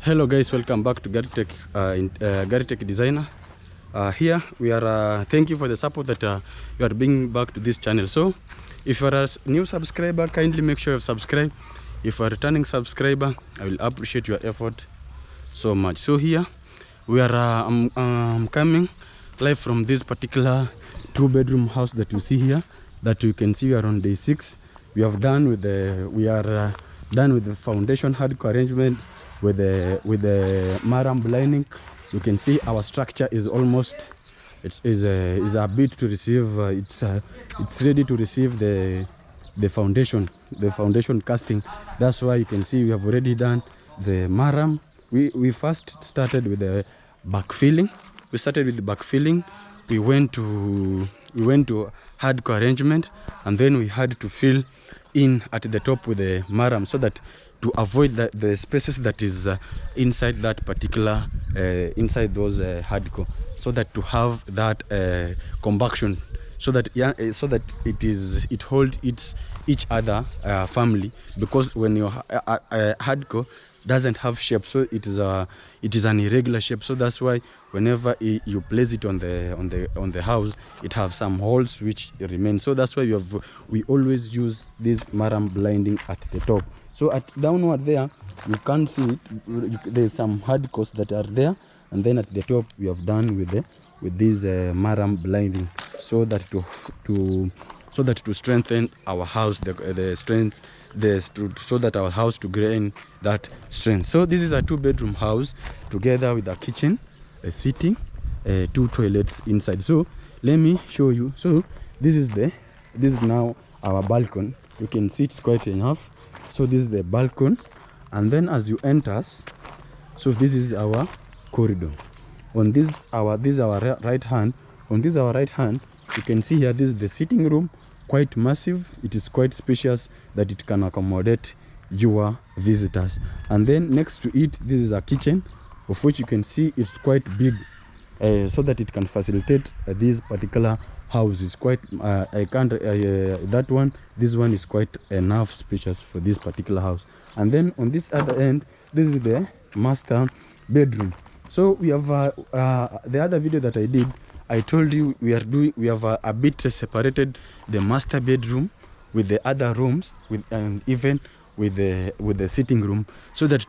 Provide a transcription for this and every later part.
Hello guys, welcome back to Garitech Designer. Here we are, thank you for the support that you are bringing back to this channel. So if you are a new subscriber, kindly make sure you subscribe. If you are a returning subscriber, I will appreciate your effort so much. So here we are coming live from this particular 2-bedroom house that you see here, that you can see we are on day 6. We are done with the foundation hardcore arrangement with the murrum blinding. You can see our structure is almost is a bit to receive it's ready to receive the foundation casting. That's why you can see we have already done the murrum. We first started with the backfilling. We started with the backfilling. We went to hardcore arrangement, and then we had to fill in at the top with the murrum, so that to avoid the spaces that is inside that particular inside those hardcore, so that to have that compaction, so that it hold each other family, because when your hardcore doesn't have shape, so it is an irregular shape. So that's why whenever you place it on the house, it have some holes which remain. So that's why we always use this murrum blinding at the top. So at downward there, you can't see it. There's some hardcores that are there, and then at the top we have done with this murrum blinding, so that to strengthen our house, so that our house to gain that strength. So this is a 2-bedroom house together with a kitchen, a sitting, 2 toilets inside. So let me show you. So this is now our balcony. You can see it's quite enough. So this is the balcony, and then as you enter, so this is our corridor. On this our right hand, you can see here, this is the sitting room, quite massive. It is quite spacious, that it can accommodate your visitors. And then next to it, this is a kitchen, of which you can see it's quite big, so that it can facilitate this particular house. Is quite this one is quite enough spacious for this particular house. And then on this other end, this is the master bedroom. So we have the other video that I did, I told you we have a bit separated the master bedroom with the other rooms, and even with the sitting room, so that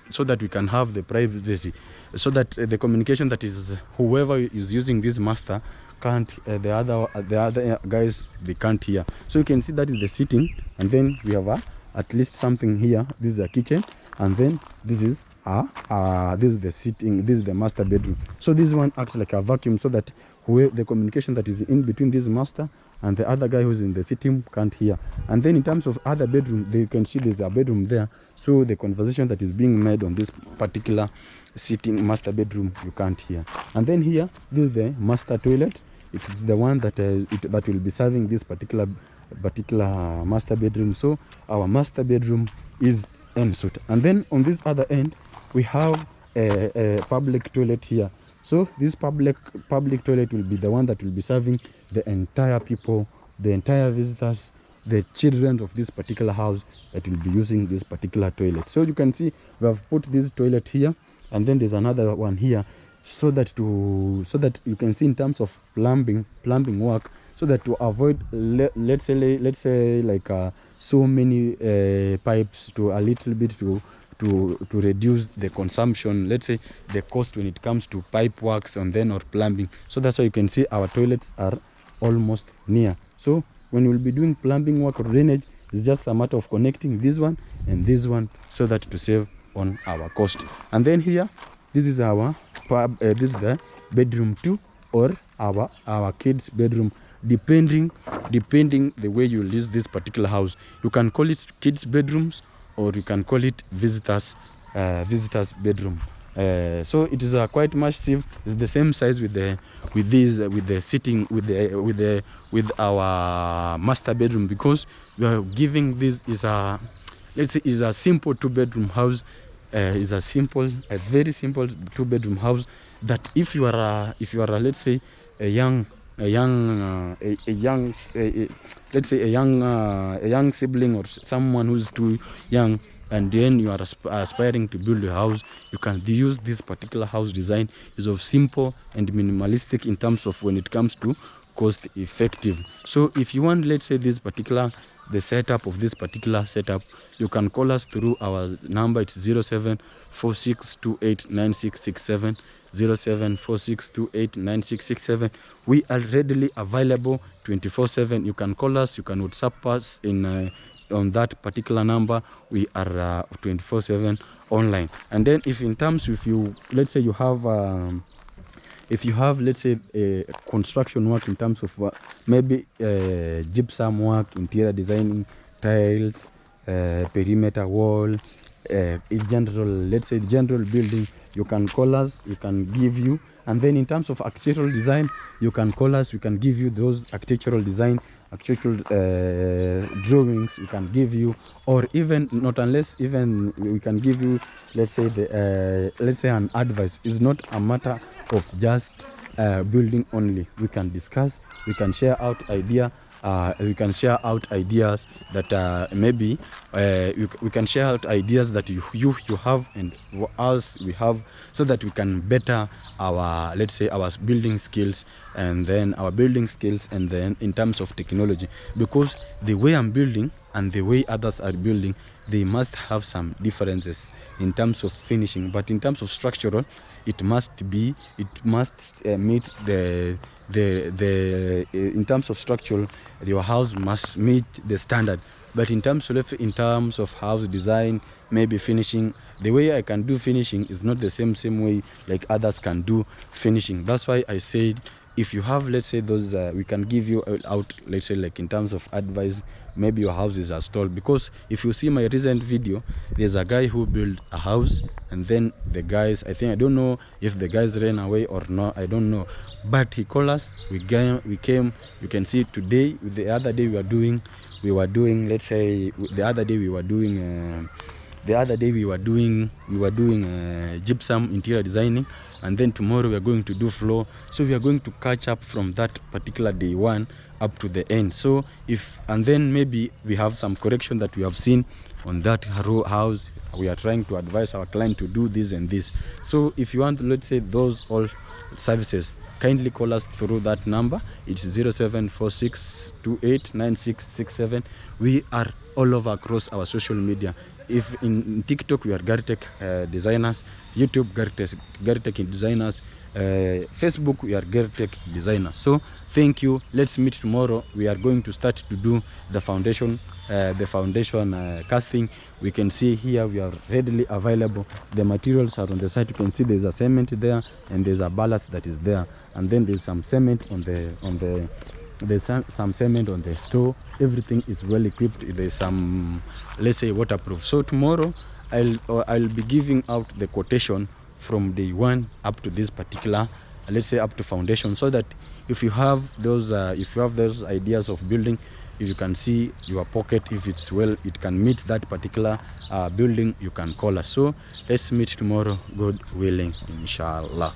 so that we can have the privacy, so that the communication, that is whoever is using this master can't, the other guys, they can't hear. So you can see that is the sitting, and then we have at least something here. This is a kitchen, and then this is the sitting. This is the master bedroom. So this one acts like a vacuum, so that the communication that is in between this master and the other guy who's in the sitting can't hear. And then in terms of other bedroom, you can see there's a bedroom there, so the conversation that is being made on this particular sitting master bedroom, you can't hear. And then here, this is the master toilet. It is the one that will be serving this particular master bedroom. So our master bedroom is ensuite. And then on this other end, we have a public toilet here. So this public toilet will be the one that will be serving the entire people, the entire visitors, the children of this particular house that will be using this particular toilet. So you can see we have put this toilet here, and then there's another one here, so that you can see in terms of plumbing work, so that to avoid let's say like so many pipes, to a little bit to reduce the consumption, let's say the cost when it comes to pipe works and then or plumbing. So that's why you can see our toilets are almost near. So when we'll be doing plumbing work or drainage, it's just a matter of connecting this one and this one, so that to save on our cost. And then here, this is our this is the bedroom 2, or our kids bedroom, depending the way you list this particular house. You can call it kids bedrooms, or you can call it visitors bedroom. So it is quite massive. It's the same size with our master bedroom, because we are giving this is a simple 2-bedroom house. Is a very simple 2-bedroom house, that if you are let's say a young let's say a young sibling, or someone who's too young, and then you are aspiring to build a house, you can use this particular house design. Is of simple and minimalistic in terms of when it comes to cost effective. So if you want, let's say, the setup of this particular setup, you can call us through our number. It's 0746289667, 0746289667. We are readily available 24/7. You can call us, you can WhatsApp us in on that particular number. We are 24/7 online. And then if you let's say you have let's say a construction work in terms of maybe gypsum work, interior designing, tiles, perimeter wall, in general, let's say general building, you can call us, we can give you. And then in terms of architectural design, you can call us, we can give you those architectural design, architectural drawings, we can give you, or even not unless even we can give you, let's say let's say an advice. It's not a matter of just building only. We can discuss, we can share out ideas that maybe we can share out ideas that you have and us we have, so that we can better our, let's say, our building skills, and then in terms of technology, because the way I'm building and the way others are building, they must have some differences in terms of finishing, but in terms of structural, it must meet the in terms of structural, your house must meet the standard. But in terms of house design, maybe finishing, the way I can do finishing is not the same way like others can do finishing. That's why I said, if you have, let's say, those we can give you out, let's say, like in terms of advice, maybe your houses are stalled. Because if you see my recent video, there's a guy who built a house, and then the guys, I don't know if the guys ran away or not, I don't know, but he called us, we came, you can see today. The other day we were doing gypsum interior designing, and then tomorrow we are going to do floor. So we are going to catch up from that particular day one up to the end. So and then maybe we have some correction that we have seen on that house. We are trying to advise our client to do this and this. So if you want, let's say, those all services, kindly call us through that number. It's 0746289667. We are all over across our social media. If in TikTok we are Gartech designers, YouTube Gartech designers, Facebook we are Gartech designers. So thank you. Let's meet tomorrow. We are going to start to do the foundation casting. We can see here we are readily available. The materials are on the side. You can see there's a cement there, and there's a ballast that is there, and then there's some cement there's some cement on the store. Everything is well equipped. There's some, let's say, waterproof. So tomorrow I'll be giving out the quotation from day one up to this particular, let's say, up to foundation, so that if you have those ideas of building, if you can see your pocket, if it's well, it can meet that particular building, you can call us. So let's meet tomorrow, God willing, inshallah.